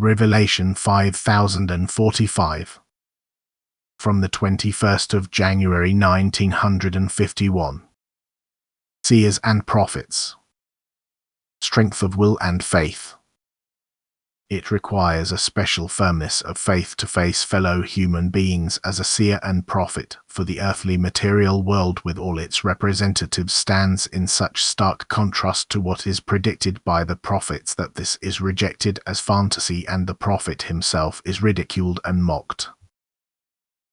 Revelation 5045. From the 21st of January 1951. Seers and prophets. Strength of will and faith. It requires a special firmness of faith to face fellow human beings as a seer and prophet, for the earthly material world with all its representatives stands in such stark contrast to what is predicted by the prophets that this is rejected as fantasy and the prophet himself is ridiculed and mocked.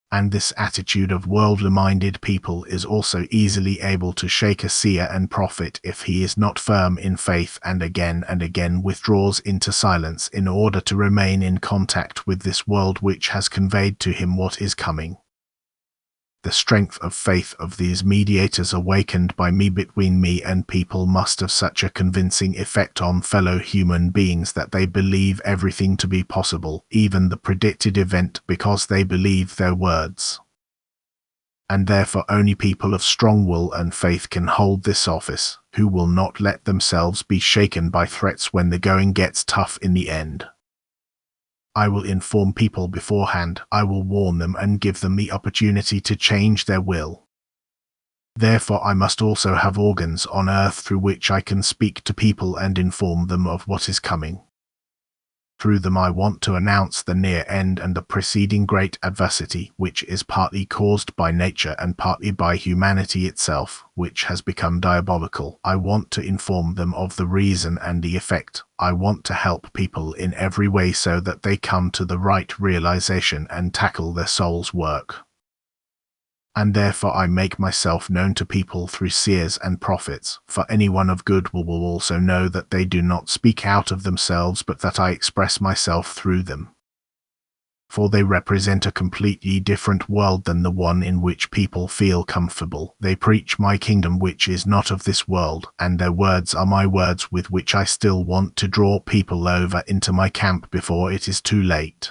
And this attitude of worldly-minded people is also easily able to shake a seer and prophet if he is not firm in faith and again withdraws into silence in order to remain in contact with this world which has conveyed to him what is coming. The strength of faith of these mediators awakened by me between me and people must have such a convincing effect on fellow human beings that they believe everything to be possible, even the predicted event, because they believe their words. And therefore only people of strong will and faith can hold this office, who will not let themselves be shaken by threats when the going gets tough in the end. I will inform people beforehand, I will warn them and give them the opportunity to change their will. Therefore I must also have organs on earth through which I can speak to people and inform them of what is coming. Through them I want to announce the near end and the preceding great adversity, which is partly caused by nature and partly by humanity itself, which has become diabolical. I want to inform them of the reason and the effect. I want to help people in every way so that they come to the right realization and tackle their soul's work. And therefore I make myself known to people through seers and prophets, for anyone of good will also know that they do not speak out of themselves but that I express myself through them. For they represent a completely different world than the one in which people feel comfortable. They preach my kingdom which is not of this world, and their words are my words with which I still want to draw people over into my camp before it is too late.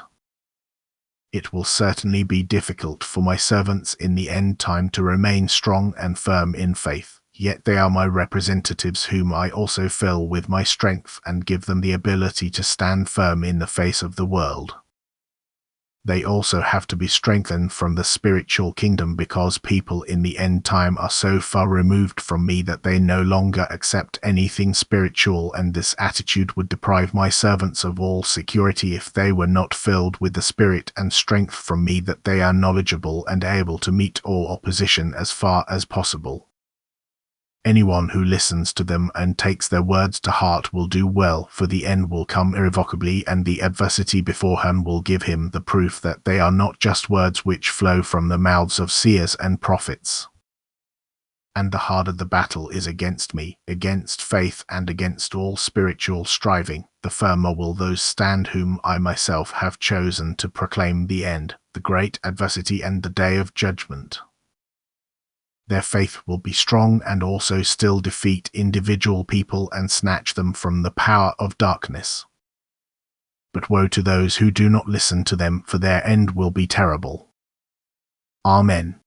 It will certainly be difficult for my servants in the end time to remain strong and firm in faith, yet they are my representatives whom I also fill with my strength and give them the ability to stand firm in the face of the world. They also have to be strengthened from the spiritual kingdom because people in the end time are so far removed from me that they no longer accept anything spiritual, and this attitude would deprive my servants of all security if they were not filled with the spirit and strength from me that they are knowledgeable and able to meet all opposition as far as possible. Anyone who listens to them and takes their words to heart will do well, for the end will come irrevocably, and the adversity beforehand will give him the proof that they are not just words which flow from the mouths of seers and prophets. And the harder the battle is against me, against faith and against all spiritual striving, the firmer will those stand whom I myself have chosen to proclaim the end, the great adversity and the day of judgment. Their faith will be strong and also still defeat individual people and snatch them from the power of darkness. But woe to those who do not listen to them, for their end will be terrible. Amen.